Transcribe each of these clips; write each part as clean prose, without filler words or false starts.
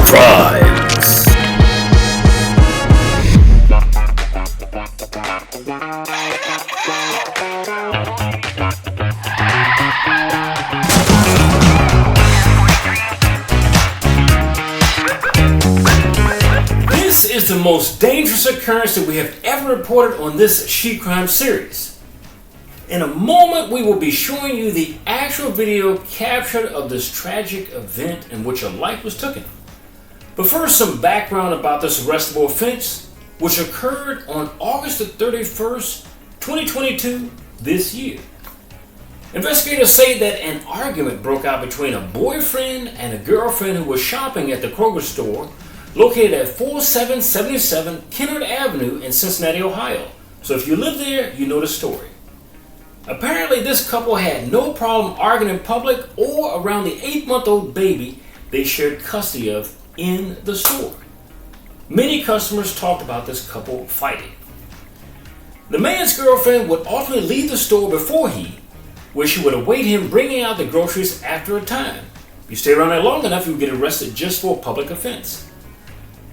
Crimes. This is the most dangerous occurrence that we have ever reported on this She Crime series. In a moment, we will be showing you the actual video captured of this tragic event in which a life was taken. But first, some background about this arrestable offense, which occurred on August the 31st, 2022, this year. Investigators say that an argument broke out between a boyfriend and a girlfriend who was shopping at the Kroger store located at 4777 Kennard Avenue in Cincinnati, Ohio. So if you live there, you know the story. Apparently, this couple had no problem arguing in public or around the 8-month-old baby they shared custody of in the store. Many customers talked about this couple fighting. The man's girlfriend would ultimately leave the store before where she would await him bringing out the groceries after a time. If you stay around there long enough, you'll get arrested just for a public offense.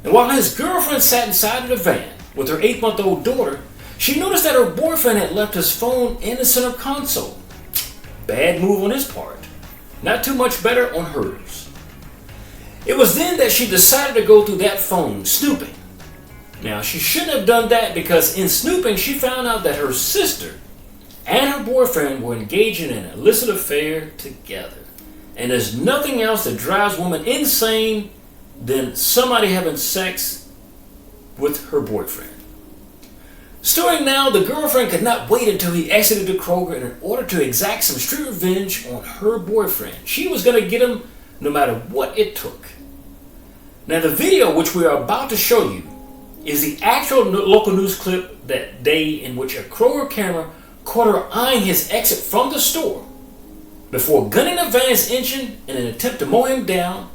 And while his girlfriend sat inside of the van with her 8-month-old daughter, she noticed that her boyfriend had left his phone in the center console. Bad move on his part. Not too much better on hers. It was then that she decided to go through that phone, snooping. Now, she shouldn't have done that because in snooping, she found out that her sister and her boyfriend were engaging in an illicit affair together. And there's nothing else that drives women insane than somebody having sex with her boyfriend. Starting now, the girlfriend could not wait until he exited the Kroger in order to exact some street revenge on her boyfriend. She was going to get him no matter what it took. Now, the video which we are about to show you is the actual local news clip that day in which a Kroger camera caught her eyeing his exit from the store before gunning the van's engine in an attempt to mow him down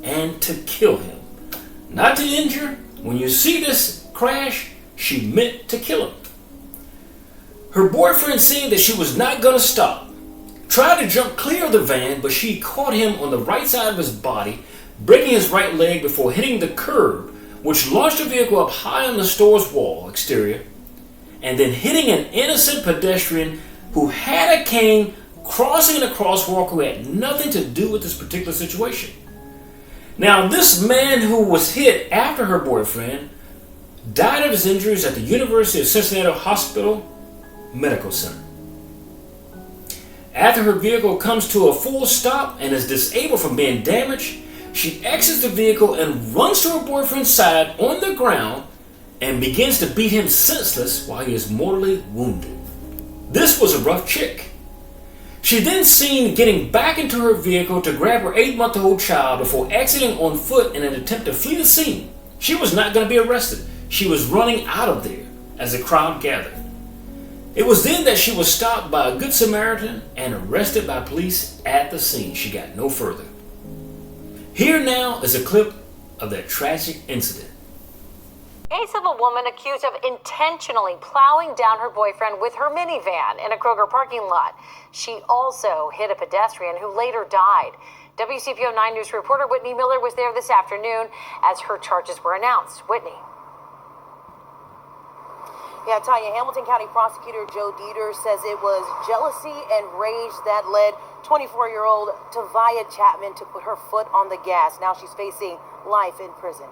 and to kill him. Not to injure. When you see this crash, she meant to kill him. Her boyfriend, seeing that she was not going to stop, tried to jump clear of the van, but she caught him on the right side of his body, breaking his right leg before hitting the curb, which launched the vehicle up high on the store's wall exterior, and then hitting an innocent pedestrian who had a cane crossing a crosswalk who had nothing to do with this particular situation. Now, this man who was hit after her boyfriend died of his injuries at the University of Cincinnati Hospital Medical Center. After her vehicle comes to a full stop and is disabled from being damaged, she exits the vehicle and runs to her boyfriend's side on the ground and begins to beat him senseless while he is mortally wounded. This was a rough chick. She then seen getting back into her vehicle to grab her 8-month-old child before exiting on foot in an attempt to flee the scene. She was not going to be arrested. She was running out of there as the crowd gathered. It was then that she was stopped by a Good Samaritan and arrested by police at the scene. She got no further. Here now is a clip of that tragic incident. Case of a woman accused of intentionally plowing down her boyfriend with her minivan in a Kroger parking lot. She also hit a pedestrian who later died. WCPO 9 News reporter Whitney Miller was there this afternoon as her charges were announced. Whitney. Yeah, Tanya, Hamilton County Prosecutor Joe Dieter says it was jealousy and rage that led 24-year-old Tavia Chapman to put her foot on the gas. Now she's facing life in prison.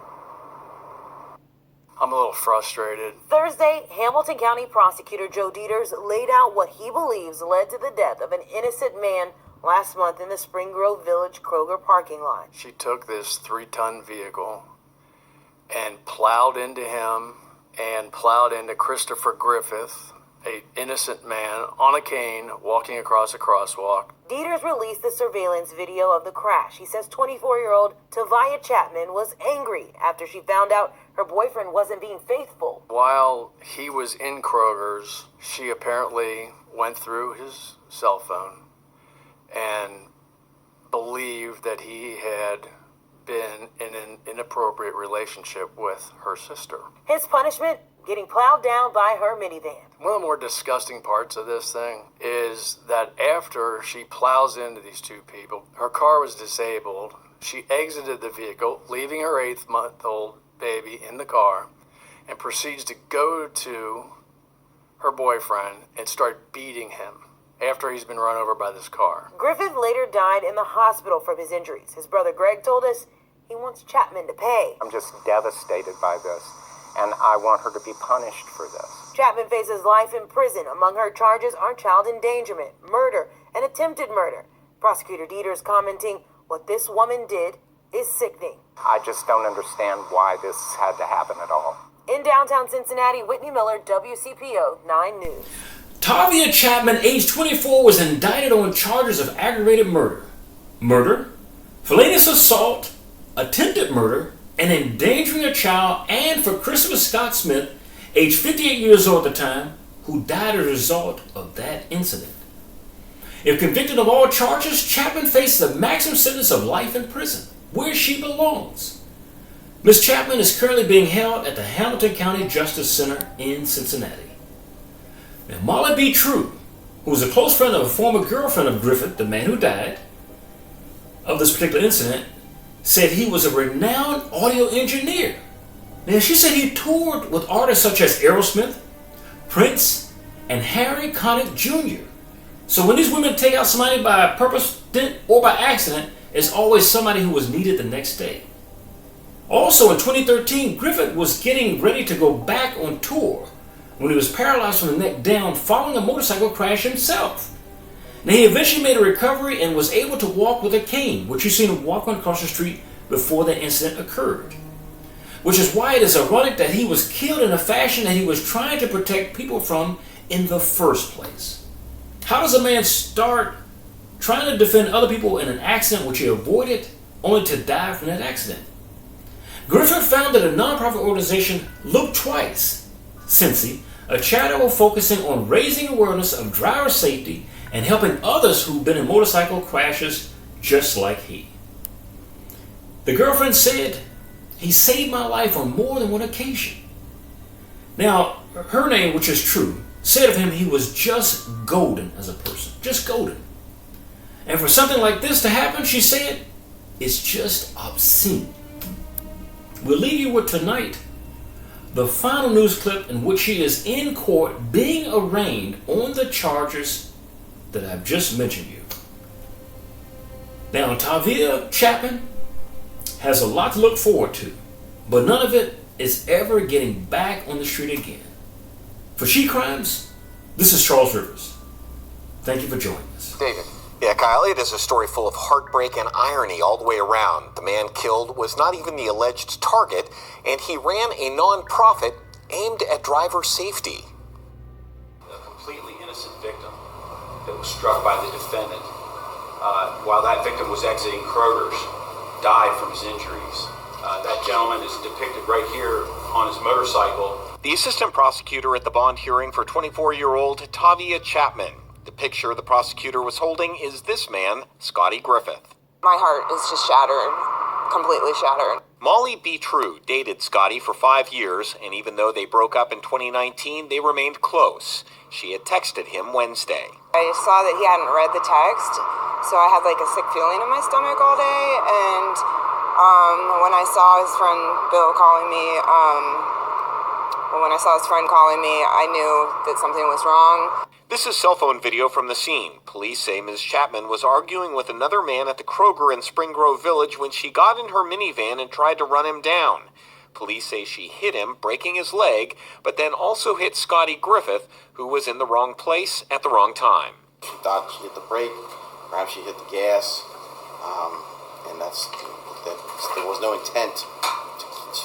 I'm a little frustrated. Thursday, Hamilton County Prosecutor Joe Dieters laid out what he believes led to the death of an innocent man last month in the Spring Grove Village Kroger parking lot. She took this 3-ton vehicle and plowed into him and plowed into Christopher Griffith, an innocent man on a cane walking across a crosswalk. Dieters released the surveillance video of the crash. He says 24-year-old Tavia Chapman was angry after she found out her boyfriend wasn't being faithful. While he was in Kroger's, she apparently went through his cell phone and believed that he had been in an inappropriate relationship with her sister. His punishment? Getting plowed down by her minivan. One of the more disgusting parts of this thing is that after she plows into these two people, her car was disabled. She exited the vehicle, leaving her 8-month-old baby in the car, and proceeds to go to her boyfriend and start beating him after he's been run over by this car. Griffith later died in the hospital from his injuries. His brother Greg told us he wants Chapman to pay. I'm just devastated by this, and I want her to be punished for this. Chapman faces life in prison. Among her charges are child endangerment, murder, and attempted murder. Prosecutor Dieters commenting, what this woman did is sickening. I just don't understand why this had to happen at all. In downtown Cincinnati, Whitney Miller, WCPO 9 News. Tavia Chapman, age 24, was indicted on charges of aggravated murder, felonious assault, attempted murder, and endangering a child, and for Christopher Scott Smith, age 58 years old at the time, who died as a result of that incident. If convicted of all charges, Chapman faces a maximum sentence of life in prison, where she belongs. Ms. Chapman is currently being held at the Hamilton County Justice Center in Cincinnati. Now, Molly B. True, who was a close friend of a former girlfriend of Griffith, the man who died of this particular incident, said he was a renowned audio engineer. Now, she said he toured with artists such as Aerosmith, Prince, and Harry Connick Jr. So when these women take out somebody by purpose or by accident, it's always somebody who was needed the next day. Also in 2013, Griffith was getting ready to go back on tour when he was paralyzed from the neck down following a motorcycle crash himself. Now he eventually made a recovery and was able to walk with a cane, which you seen him walk across the street before the incident occurred. Which is why it is ironic that he was killed in a fashion that he was trying to protect people from in the first place. How does a man start trying to defend other people in an accident which he avoided, only to die from that accident? Griffith founded a nonprofit organization, Look Twice, Cincy, a charitable focusing on raising awareness of driver safety and helping others who've been in motorcycle crashes just like he. The girlfriend said, he saved my life on more than one occasion. Now, her name, which is true, said of him he was just golden as a person, just golden. And for something like this to happen, she said, it's just obscene. We'll leave you with tonight the final news clip in which he is in court being arraigned on the charges that I've just mentioned you. Now, Tavia Chapman has a lot to look forward to, but none of it is ever getting back on the street again. For She Crimes, this is Charles Rivers. Thank you for joining us. David. Yeah, Kyle, it is a story full of heartbreak and irony all the way around. The man killed was not even the alleged target, and he ran a non-profit aimed at driver safety. A completely innocent victim that was struck by the defendant while that victim was exiting Kroger's died from his injuries. That gentleman is depicted right here on his motorcycle. The assistant prosecutor at the bond hearing for 24-year-old Tavia Chapman. The picture the prosecutor was holding is this man, Scotty Griffith. My heart is just shattered, completely shattered. Molly B. True dated Scotty for 5 years, and even though they broke up in 2019, they remained close. She had texted him Wednesday. I saw that he hadn't read the text, so I had like a sick feeling in my stomach all day, and when I saw his friend Bill calling me, I knew that something was wrong. This is cell phone video from the scene. Police say Ms. Chapman was arguing with another man at the Kroger in Spring Grove Village when she got in her minivan and tried to run him down. Police say she hit him, breaking his leg, but then also hit Scotty Griffith, who was in the wrong place at the wrong time. She thought she hit the brake, perhaps she hit the gas, and that there was no intent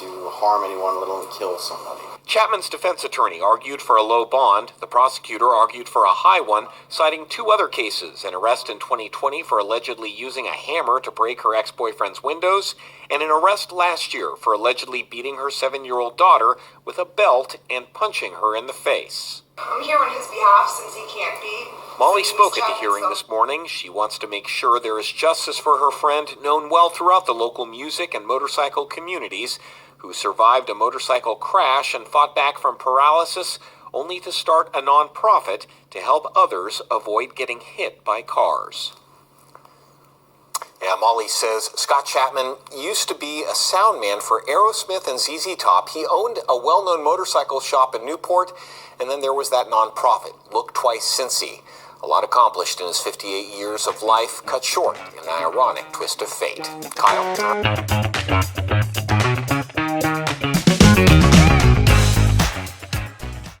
to harm anyone, let alone kill somebody. Chapman's defense attorney argued for a low bond. The prosecutor argued for a high one, citing 2 other cases, an arrest in 2020 for allegedly using a hammer to break her ex-boyfriend's windows, and an arrest last year for allegedly beating her 7-year-old daughter with a belt and punching her in the face. I'm here on his behalf since he can't be. Molly spoke at the hearing this morning. She wants to make sure there is justice for her friend, known well throughout the local music and motorcycle communities, who survived a motorcycle crash and fought back from paralysis, only to start a non-profit to help others avoid getting hit by cars. Yeah, Molly says Scott Chapman used to be a sound man for Aerosmith and ZZ Top. He owned a well-known motorcycle shop in Newport, and then there was that nonprofit, Look Twice Cincy. A lot accomplished in his 58 years of life, cut short in an ironic twist of fate. Kyle?